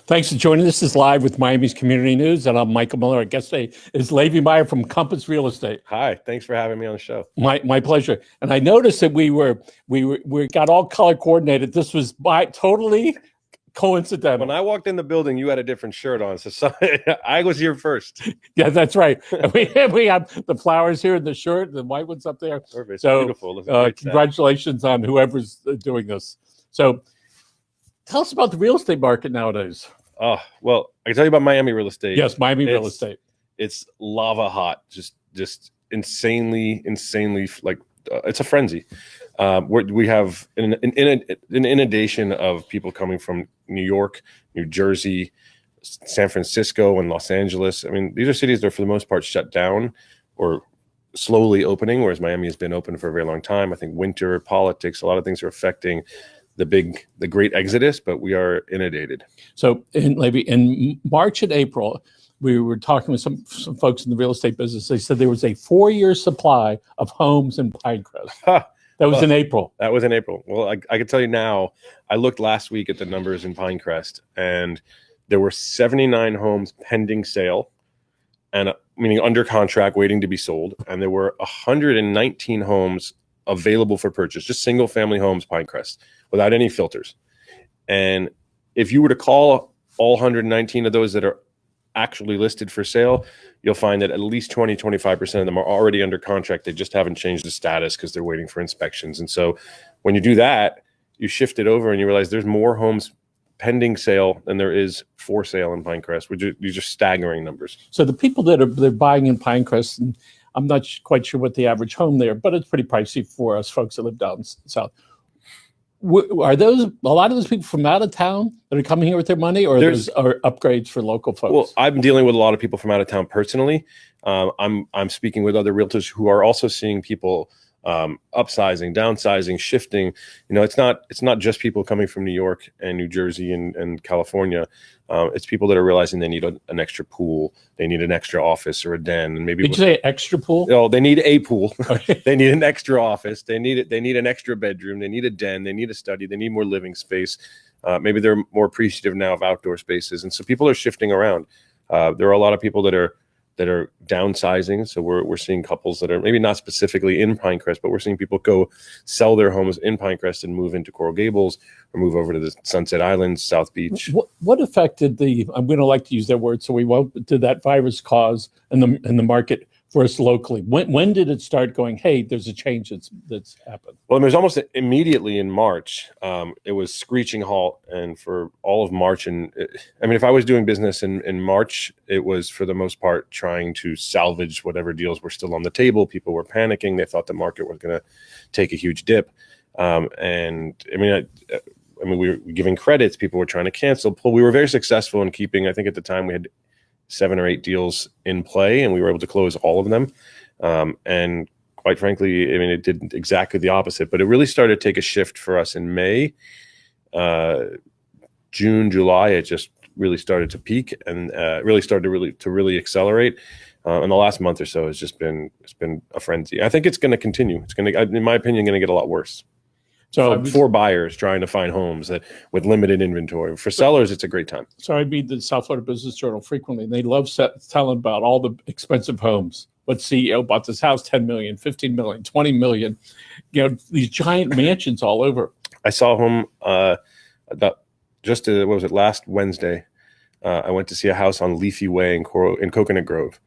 Thanks for joining us. This is Live with Miami's Community News, and I'm Michael Miller. Our guest today is Levi Meyer from Compass Real Estate. Hi, thanks for having me on the show. My pleasure. And I noticed that we got all color coordinated. This was totally coincidental. When I walked in the building, you had a different shirt on, so I was here first. Yeah, that's right. we have the flowers here in the shirt, the white ones up there. Perfect. So beautiful. Congratulations on whoever's doing this. So tell us about the real estate market nowadays. Oh, well, I can tell you about Miami real estate. Yes, Miami real estate. It's lava hot, just insanely, like it's a frenzy. We have an inundation of people coming from New York, New Jersey, San Francisco, and Los Angeles. I mean, these are cities that are for the most part shut down or slowly opening, whereas Miami has been open for a very long time. I think winter, politics, a lot of things are affecting the great exodus, but we are inundated. So in March and April, we were talking with some folks in the real estate business. They said there was a 4-year supply of homes in Pinecrest. That was in April. That was in April. Well, I can tell you now, I looked last week at the numbers in Pinecrest, and there were 79 homes pending sale, and meaning under contract waiting to be sold. And there were 119 homes available for purchase, just single family homes, Pinecrest, without any filters. And if you were to call all 119 of those that are actually listed for sale, you'll find that at least 20-25% of them are already under contract. They just haven't changed the status because they're waiting for inspections. And so when you do that, you shift it over and you realize there's more homes pending sale than there is for sale in Pinecrest, which are these are staggering numbers. So the people that they're buying in Pinecrest, and I'm not quite sure what the average home there, but it's pretty pricey for us folks that live down south. Are those a lot of those people from out of town that are coming here with their money, or are upgrades for local folks? Well, I'm dealing with a lot of people from out of town personally. I'm speaking with other realtors who are also seeing people upsizing, downsizing, shifting. You know, it's not just people coming from New York and New Jersey and California. It's people that are realizing they need an extra pool, they need an extra office or a den, and maybe. Did you say extra pool? No, they need a pool. Okay. They need an extra office. They need an extra bedroom. They need a den. They need a study. They need more living space. Maybe they're more appreciative now of outdoor spaces, and so people are shifting around. There are a lot of people that are downsizing. So we're seeing couples that are maybe not specifically in Pinecrest, but we're seeing people go sell their homes in Pinecrest and move into Coral Gables or move over to the Sunset Islands, South Beach. What effect did I'm going to like to use that word, so we won't, did that virus cause in the market for us locally? When did it start going, hey, there's a change that's happened? Well, it was almost immediately in March. It was screeching halt, and for all of March, if I was doing business in March, it was for the most part trying to salvage whatever deals were still on the table. People were panicking. They thought the market was going to take a huge dip. We were giving credits. People were trying to cancel. We were very successful in keeping, I think at the time we had 7 or 8 deals in play, and we were able to close all of them. And quite frankly, it did exactly the opposite, but it really started to take a shift for us in May, June, July. It just really started to peak and really started to really accelerate. And the last month or so it's been a frenzy. I think it's going to continue. It's going to, in my opinion, going to get a lot worse. So for buyers trying to find homes with limited inventory. For sellers, it's a great time. So I read the South Florida Business Journal frequently, and they love telling about all the expensive homes. What CEO bought this house, 10 million, 15 million, 20 million, these giant mansions all over. I saw a home last Wednesday. I went to see a house on Leafy Way in Coconut Grove.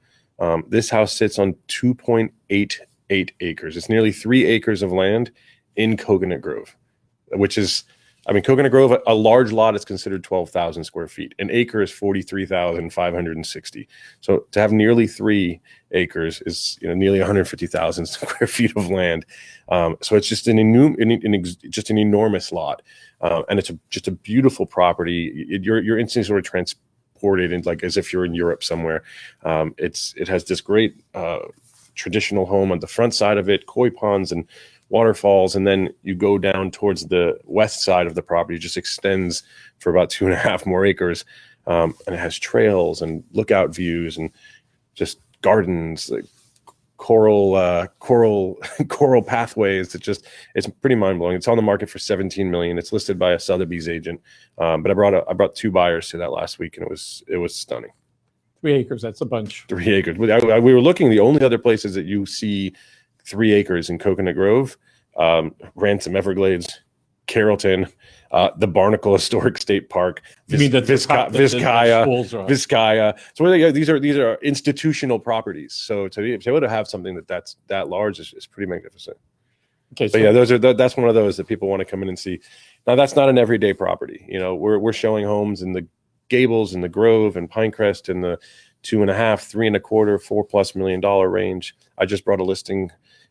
This house sits on 2.88 acres. It's nearly 3 acres of land in Coconut Grove, which is, Coconut Grove, a large lot is considered 12,000 square feet. An acre is 43,560. So to have nearly 3 acres is nearly 150,000 square feet of land. So it's just an enormous lot, and it's just a beautiful property. You're instantly sort of transported in, like as if you're in Europe somewhere. It has this great traditional home on the front side of it, koi ponds and waterfalls, and then you go down towards the west side of the property. It just extends for about 2.5 more acres, and it has trails and lookout views and just gardens, like coral coral pathways. It's pretty mind blowing. It's on the market for 17 million. It's listed by a Sotheby's agent. But I brought 2 buyers to that last week, and it was stunning. 3 acres, that's a bunch. 3 acres. We were looking. The only other places that you see 3 acres in Coconut Grove, Ransom Everglades, Carrollton, the Barnacle Historic State Park, Vizcaya. So these are institutional properties. So to be able to have something that's that large is pretty magnificent. Okay, so yeah, that's one of those that people want to come in and see. Now that's not an everyday property. You know, we're showing homes in the Gables and the Grove and Pinecrest in the $2.5, $3.25, $4+ million range. I just brought a listing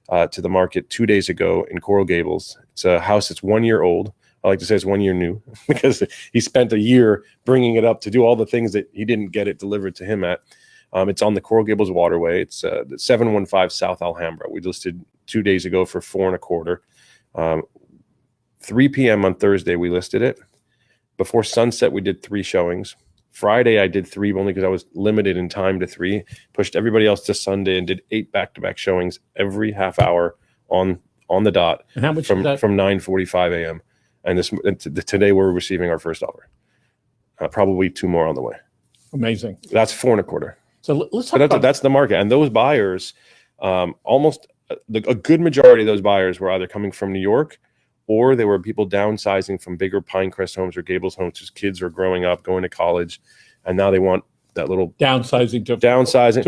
to the market 2 days ago in Coral Gables. It's a house that's 1 year old. I like to say it's 1 year new because he spent a year bringing it up to do all the things that he didn't get it delivered to him at. It's on the Coral Gables Waterway. It's 715 South Alhambra. We listed 2 days ago for $4.25. 3 p.m. on Thursday, we listed it. Before sunset, we did 3 showings. Friday, I did 3 only because I was limited in time to 3. Pushed everybody else to Sunday and did 8 back-to-back showings every half hour on the dot. And how much from 9:45 a.m. And today we're receiving our first offer. Probably 2 more on the way. Amazing. That's $4.25. So let's talk about that's the market, and those buyers, almost a good majority of those buyers were either coming from New York, or they were people downsizing from bigger Pinecrest homes or Gables homes whose kids are growing up, going to college, and now they want that little downsizing to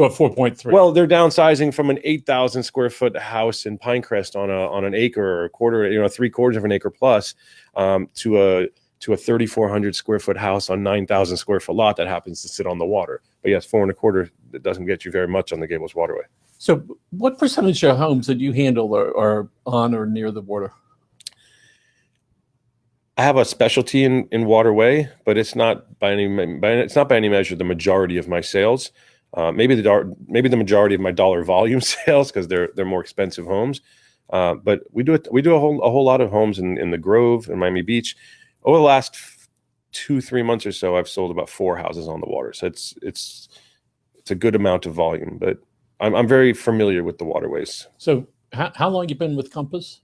a 4.3. Well, they're downsizing from an 8,000 square foot house in Pinecrest on an acre or a quarter, 3/4 of an acre plus, to a 3,400 square foot house on 9,000 square foot lot that happens to sit on the water. But yes, 4.25, it doesn't get you very much on the Gables Waterway. So what percentage of homes that you handle are on or near the water? I have a specialty in waterway, but it's not by any measure the majority of my sales. Maybe the majority of my dollar volume sales, because they're more expensive homes. But we do a whole lot of homes in the Grove and Miami Beach. Over the last 2-3 months or so, I've sold about 4 houses on the water. So it's a good amount of volume, but I'm very familiar with the waterways. So how long you been with Compass?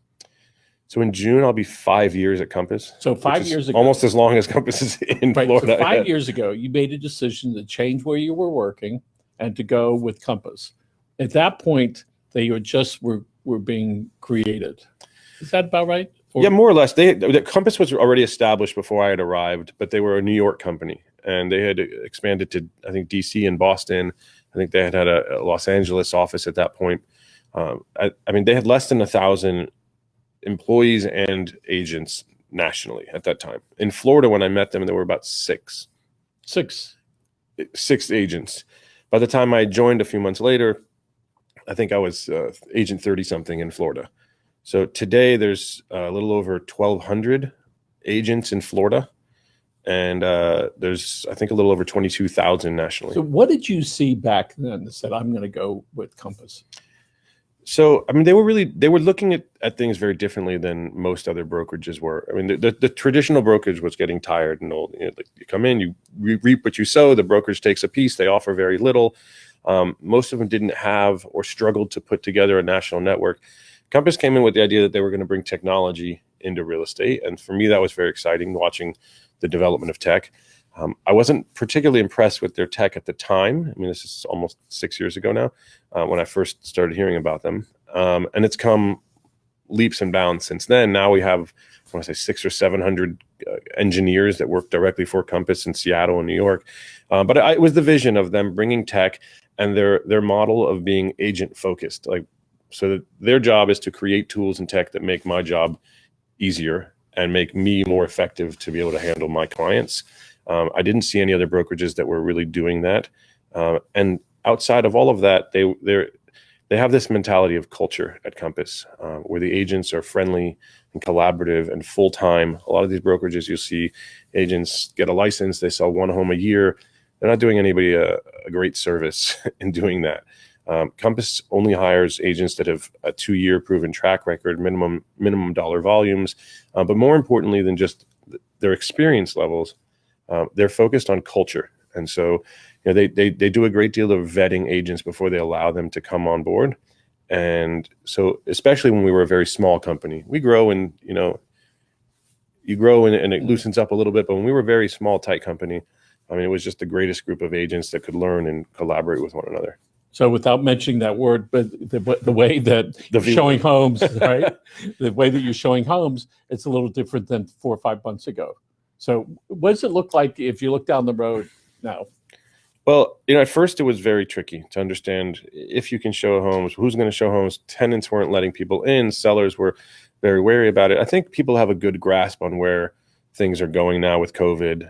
So in June, I'll be 5 years at Compass. So 5 years ago. Almost as long as Compass is in Florida. So 5 years ago, you made a decision to change where you were working and to go with Compass. At that point, they were being created. Is that about right? Yeah, more or less. The Compass was already established before I had arrived, but they were a New York company. And they had expanded to, I think, D.C. and Boston. I think they had a Los Angeles office at that point. I mean, they had less than 1,000 employees and agents nationally at that time. In Florida, when I met them, there were about 6 agents. By the time I joined a few months later, I think I was agent 30-something in Florida. So today there's a little over 1,200 agents in Florida, and there's, I think, a little over 22,000 nationally. So what did you see back then that said, I'm going to go with Compass? So, I mean, they were looking at things very differently than most other brokerages were. I mean, the traditional brokerage was getting tired and old. You come in, you reap what you sow. The brokerage takes a piece. They offer very little. Most of them didn't have or struggled to put together a national network. Compass came in with the idea that they were going to bring technology into real estate. And for me, that was very exciting, watching the development of tech. I wasn't particularly impressed with their tech at the time. I mean, this is almost 6 years ago now, when I first started hearing about them. And it's come leaps and bounds since then. Now we have, I want to say, 600 or 700 engineers that work directly for Compass in Seattle and New York. But it was the vision of them bringing tech and their model of being agent focused. So that their job is to create tools and tech that make my job easier and make me more effective to be able to handle my clients. I didn't see any other brokerages that were really doing that. And outside of all of that, they have this mentality of culture at Compass, where the agents are friendly and collaborative and full-time. A lot of these brokerages, you'll see agents get a license, they sell 1 home a year. They're not doing anybody a great service in doing that. Compass only hires agents that have a 2-year proven track record, minimum dollar volumes. But more importantly than just their experience levels, they're focused on culture. And so they do a great deal of vetting agents before they allow them to come on board. And so, especially when we were a very small company, we grow and, you grow and it loosens up a little bit. But when we were a very small, tight company, I mean, it was just the greatest group of agents that could learn and collaborate with one another. So without mentioning that word, but the way that you're showing homes, right? The way that you're showing homes, it's a little different than 4 or 5 months ago. So what does it look like if you look down the road now? Well, at first it was very tricky to understand if you can show homes, who's going to show homes. Tenants weren't letting people in. Sellers were very wary about it. I think people have a good grasp on where things are going now with COVID.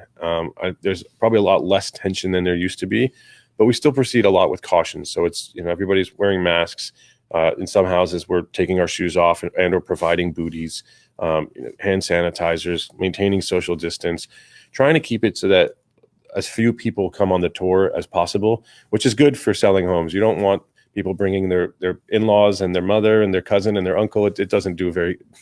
There's probably a lot less tension than there used to be, but we still proceed a lot with caution. So it's, everybody's wearing masks. In some houses, we're taking our shoes off and or providing booties, hand sanitizers, maintaining social distance, trying to keep it so that as few people come on the tour as possible, which is good for selling homes. You don't want people bringing their in-laws and their mother and their cousin and their uncle. It doesn't do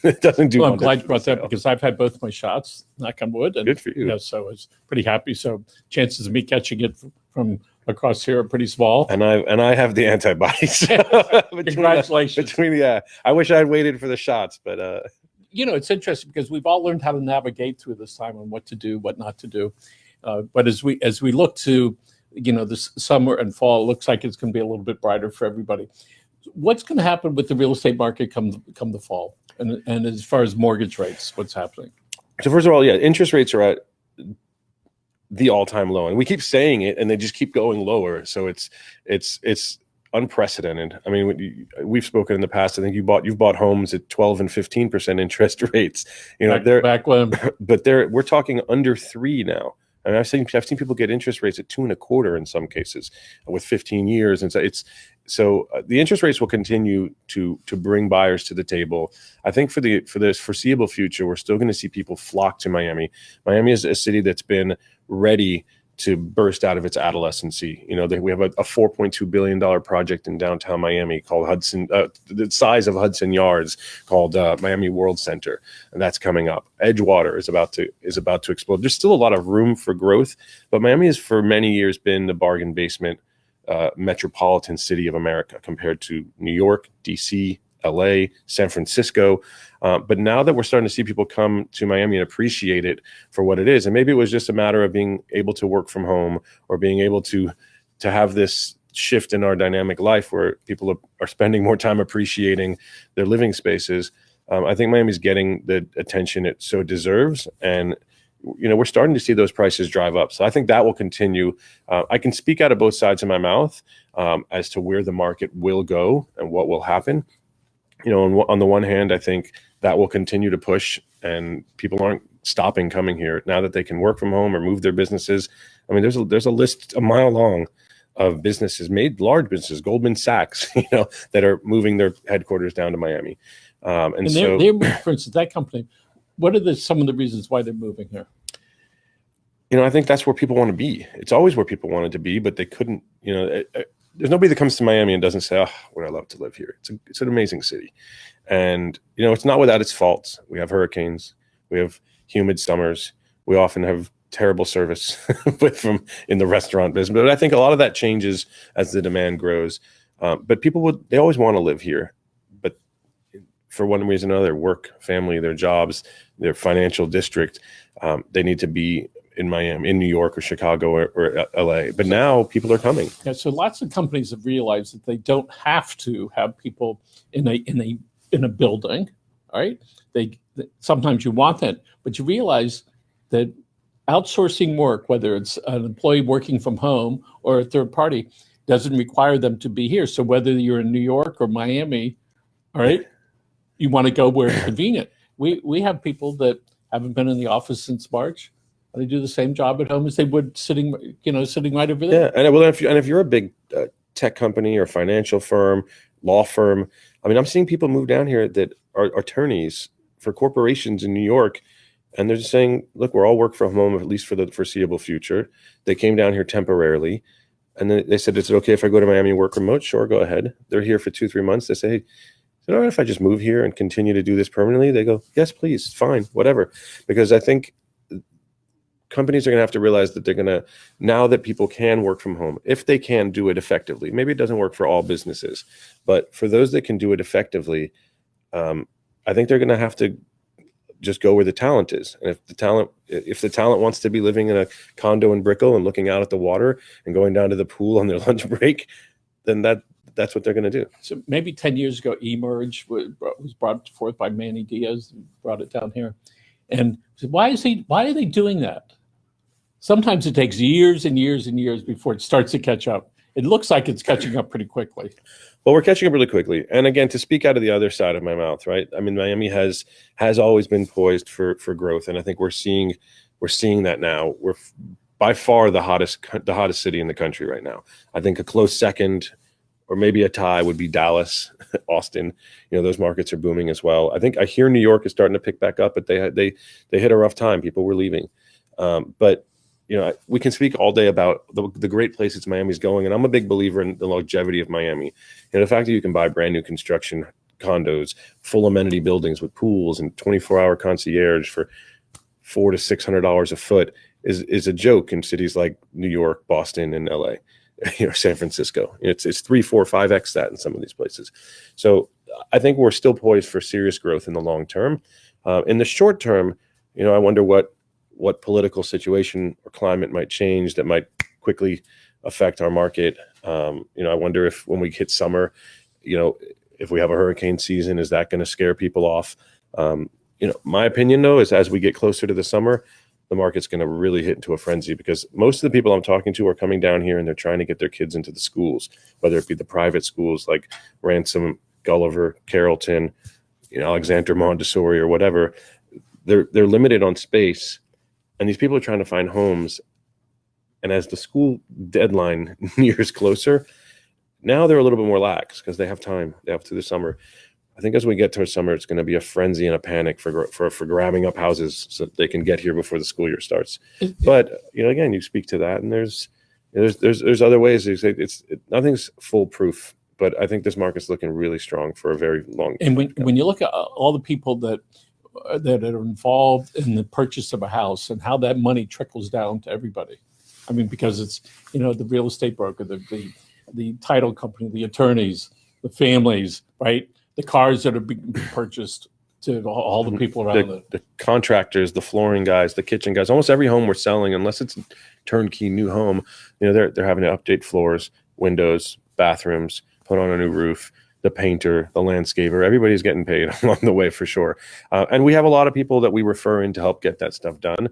it doesn't do. Well, I'm glad you brought that because I've had both my shots, knock on wood. And, good for you. So I was pretty happy. So chances of me catching it from across here are pretty small. And I have the antibodies. Congratulations. I wish I had waited for the shots, but it's interesting because we've all learned how to navigate through this time and what to do, what not to do. But as we look to, this summer and fall, it looks like it's going to be a little bit brighter for everybody. What's going to happen with the real estate market come the fall? And as far as mortgage rates, what's happening? So first of all, interest rates are at the all-time low, and we keep saying it, and they just keep going lower. So it's unprecedented. I mean, we've spoken in the past. I think you've bought homes at 12 and 15% interest rates. Back when, but we're talking under 3 now. And I've seen people get interest rates at 2.25 in some cases with 15 years. And so the interest rates will continue to bring buyers to the table. I think for the foreseeable future, we're still going to see people flock to Miami. Miami is a city that's been ready to burst out of its adolescency. We have a $4.2 billion project in downtown Miami called Hudson, the size of Hudson Yards, called Miami World Center, and that's coming up. Edgewater is about to explode. There's still a lot of room for growth, but Miami has for many years been the bargain basement metropolitan city of America compared to New York, DC, LA, San Francisco. But now that we're starting to see people come to Miami and appreciate it for what it is, and maybe it was just a matter of being able to work from home or being able to have this shift in our dynamic life where people are spending more time appreciating their living spaces. I think Miami's getting the attention it so deserves. And, we're starting to see those prices drive up. So I think that will continue. I can speak out of both sides of my mouth as to where the market will go and what will happen. On the one hand, I think that will continue to push, and people aren't stopping coming here now that they can work from home or move their businesses. I mean, there's a list a mile long of businesses, large businesses, Goldman Sachs, that are moving their headquarters down to Miami. And so, for instance, that company, what are some of the reasons why they're moving here? I think that's where people want to be. It's always where people wanted to be, but they couldn't. There's nobody that comes to Miami and doesn't say, "Oh, would I love to live here?" It's an amazing city, and it's not without its faults. We have hurricanes, we have humid summers, we often have terrible service from in the restaurant business. But I think a lot of that changes as the demand grows. But they always want to live here, but for one reason or another, work, family, their jobs, their financial district, they need to be in Miami, in New York or Chicago or LA. But now people are coming. Yeah, so lots of companies have realized that they don't have to have people in a building, right? Sometimes you want that, but you realize that outsourcing work, whether it's an employee working from home or a third party, doesn't require them to be here. So whether you're in New York or Miami, all right, you want to go where it's convenient. We have people that haven't been in the office since March. They do the same job at home as they would sitting right over there. Yeah, and if you're a big tech company or financial firm, law firm, I mean, I'm seeing people move down here that are attorneys for corporations in New York, and they're just saying, "Look, we're all work from home at least for the foreseeable future." They came down here temporarily, and then they said, "Is it okay if I go to Miami and work remote?" Sure, go ahead. They're here for 2-3 months. They say, "Hey, is it all right if I just move here and continue to do this permanently?" They go, "Yes, please, fine, whatever," because I think companies are going to have to realize that they're going to, now that people can work from home, if they can do it effectively, maybe it doesn't work for all businesses, but for those that can do it effectively, I think they're going to have to just go where the talent is. And if the talent wants to be living in a condo in Brickell and looking out at the water and going down to the pool on their lunch break, then that's what they're going to do. So maybe 10 years ago, eMerge was brought forth by Manny Diaz, brought it down here. And why are they doing that? Sometimes it takes years and years and years before it starts to catch up. It looks like it's catching up pretty quickly. Well, we're catching up really quickly. And again, to speak out of the other side of my mouth, right? I mean, Miami has always been poised for growth. And I think we're seeing that now. We're by far the hottest city in the country right now. I think a close second or maybe a tie would be Dallas, Austin. Those markets are booming as well. I hear New York is starting to pick back up, but they hit a rough time. People were leaving. But we can speak all day about the great places Miami's going, and I'm a big believer in the longevity of Miami. The fact that you can buy brand new construction condos, full amenity buildings with pools and 24-hour concierge for $400 to $600 a foot is a joke in cities like New York, Boston, and LA, San Francisco. It's 3, 4, 5x that in some of these places. So I think we're still poised for serious growth in the long term. In the short term, I wonder what political situation or climate might change that might quickly affect our market. I wonder if when we hit summer, if we have a hurricane season, is that going to scare people off? My opinion though, is as we get closer to the summer, the market's going to really hit into a frenzy, because most of the people I'm talking to are coming down here and they're trying to get their kids into the schools, whether it be the private schools like Ransom, Gulliver, Carrollton, Alexander Montessori or whatever. They're limited on space. And these people are trying to find homes. And as the school deadline nears closer, now they're a little bit more lax because they have time. They have to the summer. I think as we get towards summer, it's going to be a frenzy and a panic for grabbing up houses so that they can get here before the school year starts. But again, you speak to that, and there's other ways. Nothing's foolproof, but I think this market's looking really strong for a very long time. And when you look at all the people that are involved in the purchase of a house and how that money trickles down to everybody. I mean, because it's, the real estate broker, the title company, the attorneys, the families, right? The cars that are being purchased, to all the people around it. The contractors, the flooring guys, the kitchen guys, almost every home we're selling, unless it's a turnkey new home, they're having to update floors, windows, bathrooms, put on a new roof. The painter, the landscaper, everybody's getting paid along the way for sure. And we have a lot of people that we refer in to help get that stuff done.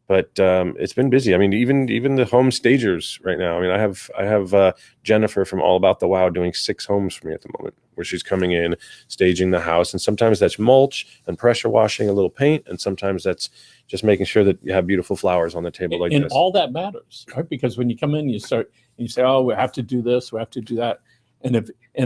But it's been busy. I mean, even the home stagers right now. I mean, I have Jennifer from All About the Wow doing 6 homes for me at the moment, where she's coming in, staging the house. And sometimes that's mulch and pressure washing, a little paint. And sometimes that's just making sure that you have beautiful flowers on the table like and this. And all that matters, right? Because when you come in, you say, oh, we have to do this, we have to do that. And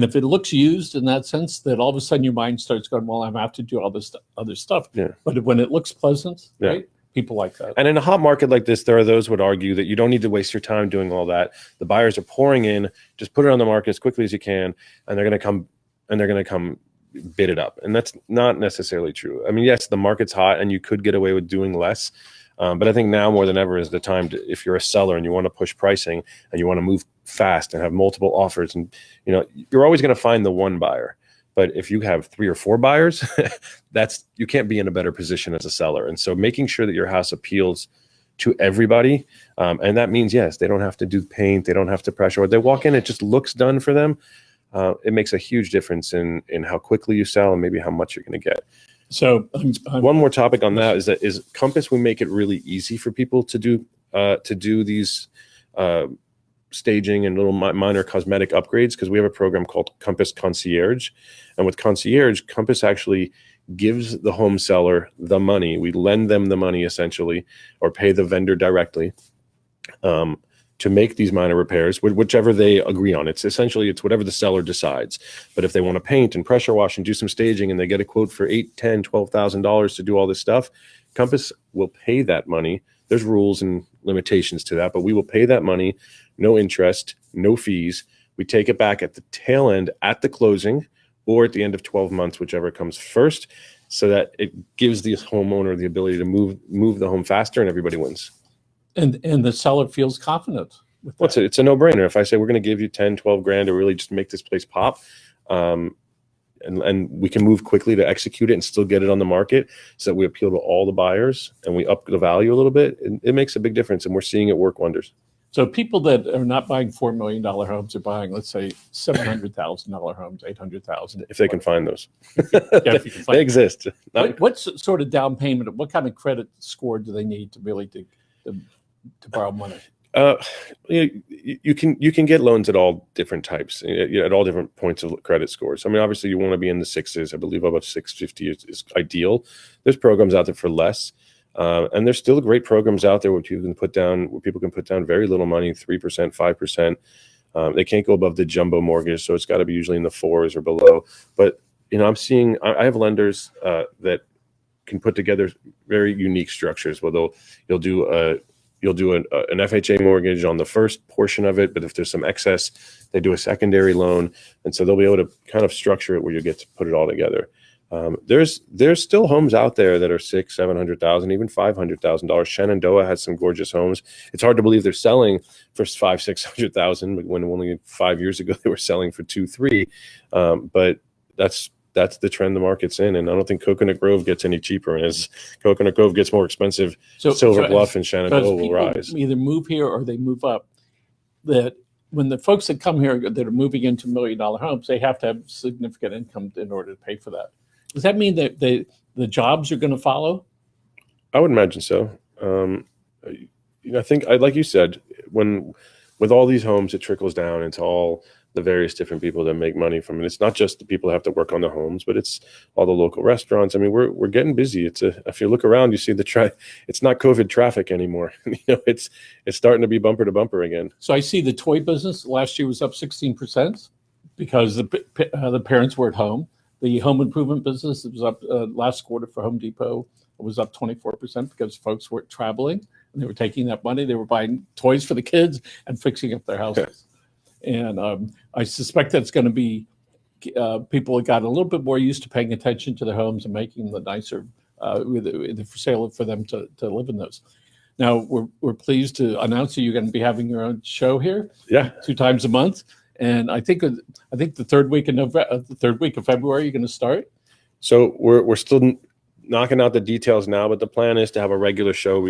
if it looks used in that sense, that all of a sudden your mind starts going, well, I have to do all this other stuff. Yeah. But when it looks pleasant, yeah. right? People like that. And in a hot market like this, there are those who would argue that you don't need to waste your time doing all that. The buyers are pouring in, just put it on the market as quickly as you can, and they're going to come bid it up. And that's not necessarily true. I mean, yes, the market's hot and you could get away with doing less. But I think now more than ever is the time if you're a seller and you want to push pricing and you want to move fast and have multiple offers, and you're always going to find the one buyer. But if you have 3 or 4 buyers, you can't be in a better position as a seller. And so making sure that your house appeals to everybody, and that means, yes, they don't have to do paint, they don't have to pressure. They walk in, it just looks done for them. It makes a huge difference in how quickly you sell and maybe how much you're going to get. So one more topic on that is Compass. We make it really easy for people to do these staging and little minor cosmetic upgrades, because we have a program called Compass Concierge. And with Concierge, Compass actually gives the home seller the money. We lend them the money essentially, or pay the vendor directly to make these minor repairs, whichever they agree on. It's whatever the seller decides. But if they want to paint and pressure wash and do some staging and they get a quote for $8,000, $10,000, $12,000 to do all this stuff, Compass will pay that money. There's rules and limitations to that, but we will pay that money, no interest, no fees. We take it back at the tail end at the closing or at the end of 12 months, whichever comes first, so that it gives the homeowner the ability to move the home faster and everybody wins. And the seller feels confident with Well, that. it's a no-brainer. If I say we're going to give you 10, 12 grand to really just make this place pop, and we can move quickly to execute it and still get it on the market so that we appeal to all the buyers and we up the value a little bit, it makes a big difference, and we're seeing it work wonders. So people that are not buying $4 million homes are buying, let's say, $700,000 homes, 800,000. If they can find those. If you can find They exist. what sort of down payment, what kind of credit score do they need to really to borrow money? You can get loans at all different types, at all different points of credit scores. I mean, obviously you want to be in the sixes. I believe above 650 is ideal. There's programs out there for less. And there's still great programs out there where people can put down very little money, 3%, 5%. They can't go above the jumbo mortgage, so it's got to be usually in the 4s or below. But I have lenders that can put together very unique structures where you'll do an FHA mortgage on the first portion of it, but if there's some excess, they do a secondary loan, and so they'll be able to kind of structure it where you get to put it all together. There's still homes out there that are $600,000, $700,000, even $500,000. Shenandoah has some gorgeous homes. It's hard to believe they're selling for $500,000-$600,000 when only 5 years ago they were selling for $2-3. But that's the trend the market's in, and I don't think Coconut Grove gets any cheaper. And as Coconut Grove gets more expensive, Silver Bluff and Shenandoah will rise. Either move here or they move up. That when the folks that come here that are moving into $1 million homes, they have to have significant income in order to pay for that. Does that mean that the jobs are going to follow? I would imagine so. I think, like you said, with all these homes, it trickles down into all the various different people that make money from it. It's not just the people that have to work on the homes, but it's all the local restaurants. I mean, we're getting busy. If you look around, you see it's not COVID traffic anymore. It's starting to be bumper to bumper again. So I see the toy business last year was up 16% because the parents were at home. The home improvement business was up last quarter for Home Depot. It was up 24% because folks weren't traveling and they were taking that money. They were buying toys for the kids and fixing up their houses. And I suspect that's going to be people that got a little bit more used to paying attention to their homes and making them nicer for sale for them to live in those. Now, we're pleased to announce that you're going to be having your own show here. Yeah. 2 times a month. And I think the third week of February you're going to start. So we're still knocking out the details now, but the plan is to have a regular show,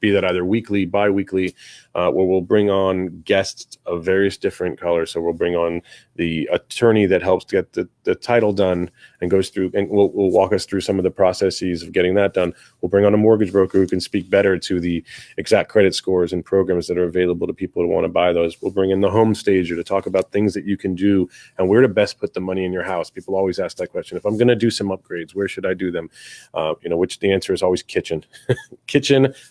be that either weekly, bi-weekly, where we'll bring on guests of various different colors. So we'll bring on the attorney that helps get the title done and goes through and will walk us through some of the processes of getting that done. We'll bring on a mortgage broker who can speak better to the exact credit scores and programs that are available to people who want to buy those. We'll bring in the home stager to talk about things that you can do and where to best put the money in your house. People always ask that question. If I'm going to do some upgrades, where should I do them? Which the answer is always kitchen,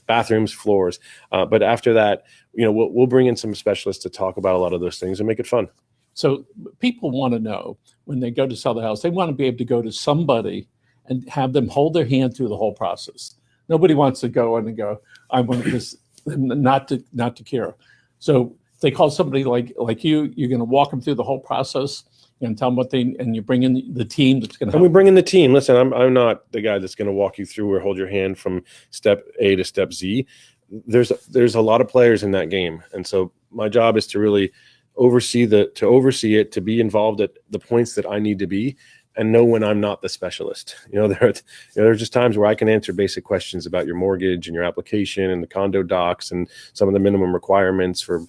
bathrooms, floors. But after that, we'll bring in some specialists to talk about a lot of those things and make it fun. So people want to know when they go to sell the house, they want to be able to go to somebody and have them hold their hand through the whole process. Nobody wants to go in and go, I want this not to care. So if they call somebody like you, you're going to walk them through the whole process and tell them and you bring in the team that's going to help. And we bring in the team. Listen, I'm not the guy that's going to walk you through or hold your hand from step A to step Z. There's a lot of players in that game. And so my job is to really oversee it, to be involved at the points that I need to be and know when I'm not the specialist. There are just times where I can answer basic questions about your mortgage and your application and the condo docs and some of the minimum requirements for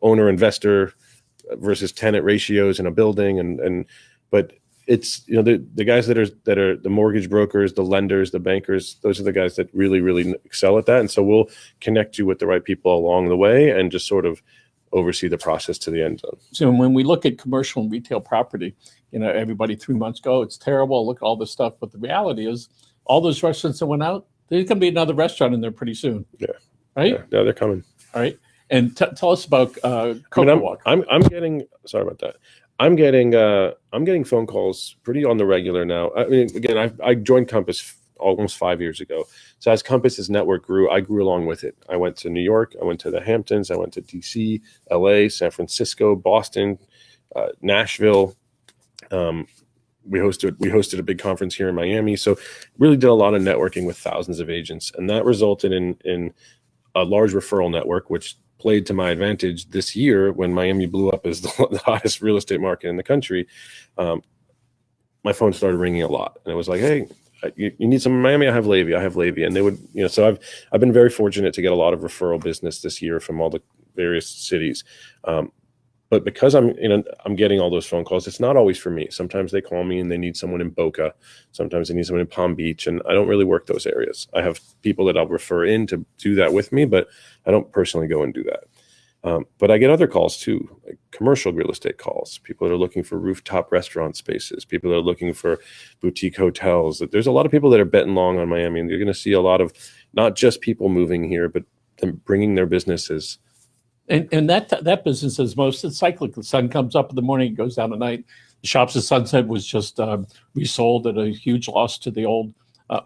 owner investor versus tenant ratios in a building. But it's, the guys that are the mortgage brokers, the lenders, the bankers, those are the guys that really, really excel at that. And so we'll connect you with the right people along the way and just sort of oversee the process to the end zone. So when we look at commercial and retail property, everybody 3 months ago, it's terrible, look at all this stuff. But the reality is all those restaurants that went out, there's going to be another restaurant in there pretty soon. Yeah. Right? Yeah, they're coming. All right. And tell us about Coconut Walk. I'm getting, sorry about that. I'm getting phone calls pretty on the regular now. I mean, again, I joined Compass almost 5 years ago. So as Compass's network grew, I grew along with it. I went to New York, I went to the Hamptons, I went to DC, LA, San Francisco, Boston, Nashville, we hosted a big conference here in Miami. So really did a lot of networking with thousands of agents, and that resulted in a large referral network, which played to my advantage this year when Miami blew up as the hottest real estate market in the country. My phone started ringing a lot, and it was like, hey, you need some in Miami? I have Levi. And they would, so I've been very fortunate to get a lot of referral business this year from all the various cities. But because I'm getting all those phone calls, it's not always for me. Sometimes they call me and they need someone in Boca. Sometimes they need someone in Palm Beach, and I don't really work those areas. I have people that I'll refer in to do that with me, but I don't personally go and do that. But I get other calls too, like commercial real estate calls, people that are looking for rooftop restaurant spaces, people that are looking for boutique hotels. There's a lot of people that are betting long on Miami, and you're going to see a lot of not just people moving here, but them bringing their businesses. And that business is mostly cyclical. The sun comes up in the morning, it goes down at night. The Shops at Sunset was just resold at a huge loss to the old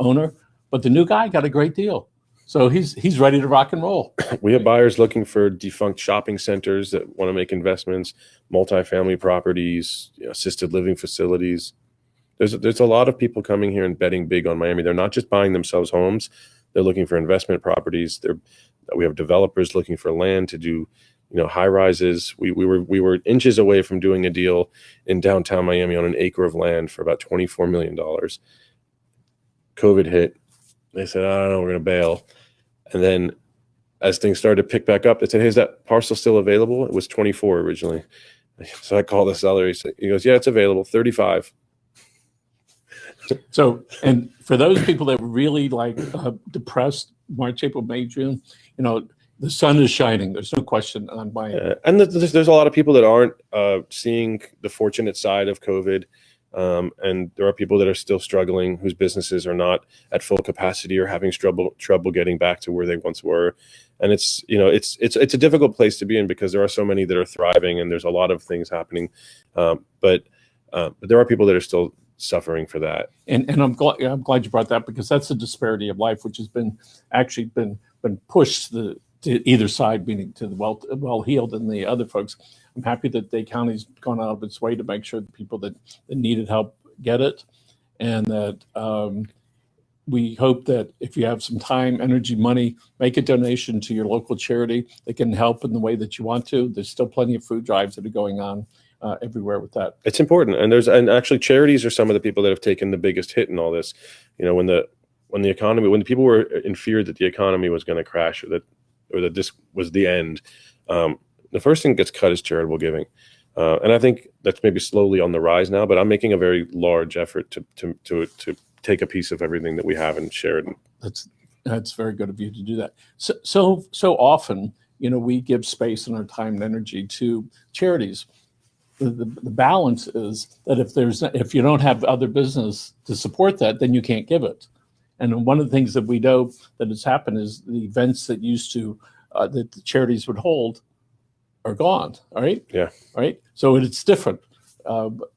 owner, but the new guy got a great deal. So he's ready to rock and roll. We have buyers looking for defunct shopping centers that want to make investments, multifamily properties, assisted living facilities. There's a lot of people coming here and betting big on Miami. They're not just buying themselves homes. They're looking for investment properties. We have developers looking for land to do, high rises. We were inches away from doing a deal in downtown Miami on an acre of land for about $24 million. COVID hit. They said, I don't know, we're going to bail. And then as things started to pick back up, they said, hey, is that parcel still available? It was 24 originally. So I called the seller. He goes, yeah, it's available, 35. So, and for those people that were really depressed, March, April, May, June, the sun is shining. There's no question on my end. And there's a lot of people that aren't seeing the fortunate side of COVID. And there are people that are still struggling, whose businesses are not at full capacity or having trouble getting back to where they once were. And it's a difficult place to be in because there are so many that are thriving and there's a lot of things happening. But there are people that are still suffering for that. And I'm glad you brought that, because that's the disparity of life, which has been pushed to either side, meaning to the well-heeled and the other folks. I'm happy that Dade County's gone out of its way to make sure the people that needed help get it, and that we hope that if you have some time, energy, money, make a donation to your local charity that can help in the way that you want to. There's still plenty of food drives that are going on everywhere with that. It's important, and actually charities are some of the people that have taken the biggest hit in all this. When the people were in fear that the economy was going to crash, or that this was the end, the first thing that gets cut is charitable giving. And I think that's maybe slowly on the rise now, but I'm making a very large effort to take a piece of everything that we have and share it. That's very good of you to do that. So often, we give space and our time and energy to charities. The balance is that if you don't have other business to support that, then you can't give it. And one of the things that we know that has happened is the events that used to that the charities would hold are gone. All right. Yeah. All right. So it's different.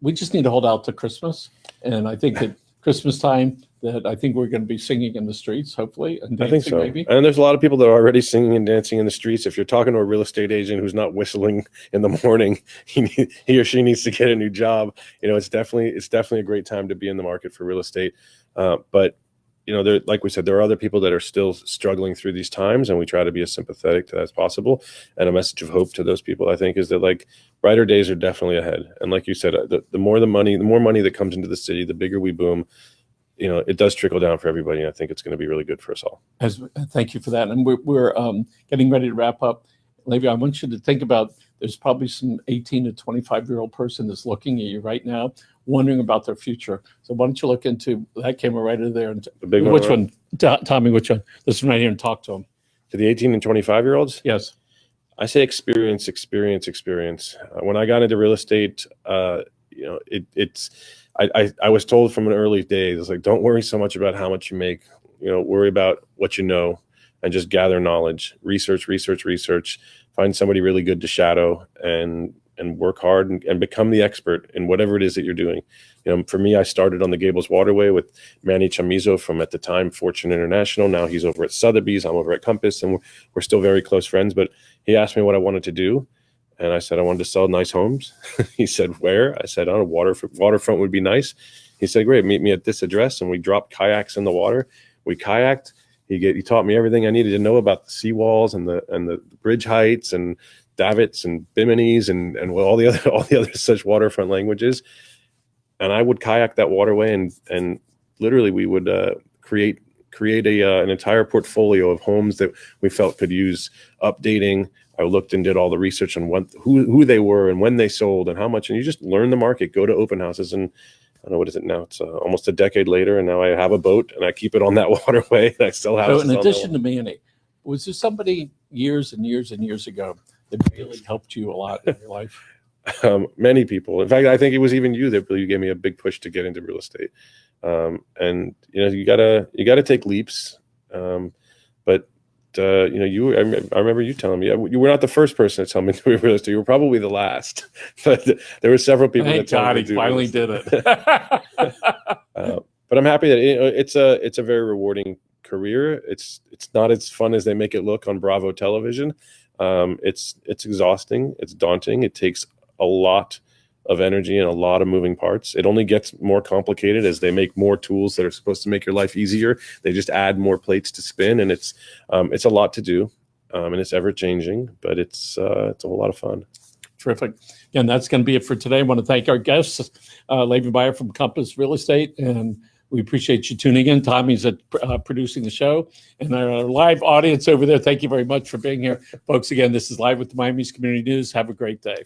We just need to hold out to Christmas, and I think at Christmas time that I think we're going to be singing in the streets, hopefully, and dancing. I think so. Maybe. And there's a lot of people that are already singing and dancing in the streets. If you're talking to a real estate agent who's not whistling in the morning, he or she needs to get a new job. It's definitely a great time to be in the market for real estate. But like we said, there are other people that are still struggling through these times, and we try to be as sympathetic to that as possible. And a message of hope to those people, I think, is that brighter days are definitely ahead. And like you said, the more money that comes into the city, the bigger we boom. It does trickle down for everybody, and I think it's going to be really good for us all. Thank you for that. And we're getting ready to wrap up. Levi, I want you to think about, there's probably some 18 to 25-year-old person that's looking at you right now, wondering about their future. So why don't you look into that camera right over there? And the big which one? Tommy, which one? This one right here, and talk to them. To the 18 and 25-year-olds? Yes. I say experience. When I got into real estate, I was told from an early days, it's like, don't worry so much about how much you make, worry about what you know, and just gather knowledge, research, find somebody really good to shadow, and work hard and become the expert in whatever it is that you're doing. For me, I started on the Gables Waterway with Manny Chamizo from, at the time, Fortune International. Now he's over at Sotheby's. I'm over at Compass, and we're still very close friends. But he asked me what I wanted to do, And I said, I wanted to sell nice homes. He said, where? I said, on a waterfront would be nice. He said, great, meet me at this address. And we dropped kayaks in the water. We kayaked. He taught me everything I needed to know about the seawalls and the bridge heights and davits and biminis and all the other such waterfront languages. And I would kayak that waterway, and literally we would create an entire portfolio of homes that we felt could use updating. I looked and did all the research on who they were and when they sold and how much. And you just learn the market, go to open houses. And I don't know, what is it now? It's almost a decade later. And now I have a boat and I keep it on that waterway. And I still have. So in addition to Manny, was there somebody years and years and years ago that really helped you a lot in your life? Many people. In fact, I think it was even you that really gave me a big push to get into real estate. And you gotta take leaps. But I remember you telling me you were not the first person to tell me to do real estate. You were probably the last, but there were several people. Thank God he finally did it. But I'm happy that it's a very rewarding career. It's not as fun as they make it look on Bravo television. It's exhausting. It's daunting. It takes a lot of energy and a lot of moving parts. It only gets more complicated as they make more tools that are supposed to make your life easier. They just add more plates to spin, and it's a lot to do, and it's ever changing, but it's a whole lot of fun. Terrific. Again, that's going to be it for today. I want to thank our guests, Levi from Compass Real Estate, and we appreciate you tuning in. Tommy's at producing the show, and our live audience over there, thank you very much for being here. Folks, again, this is Live with the Miami's Community News. Have a great day.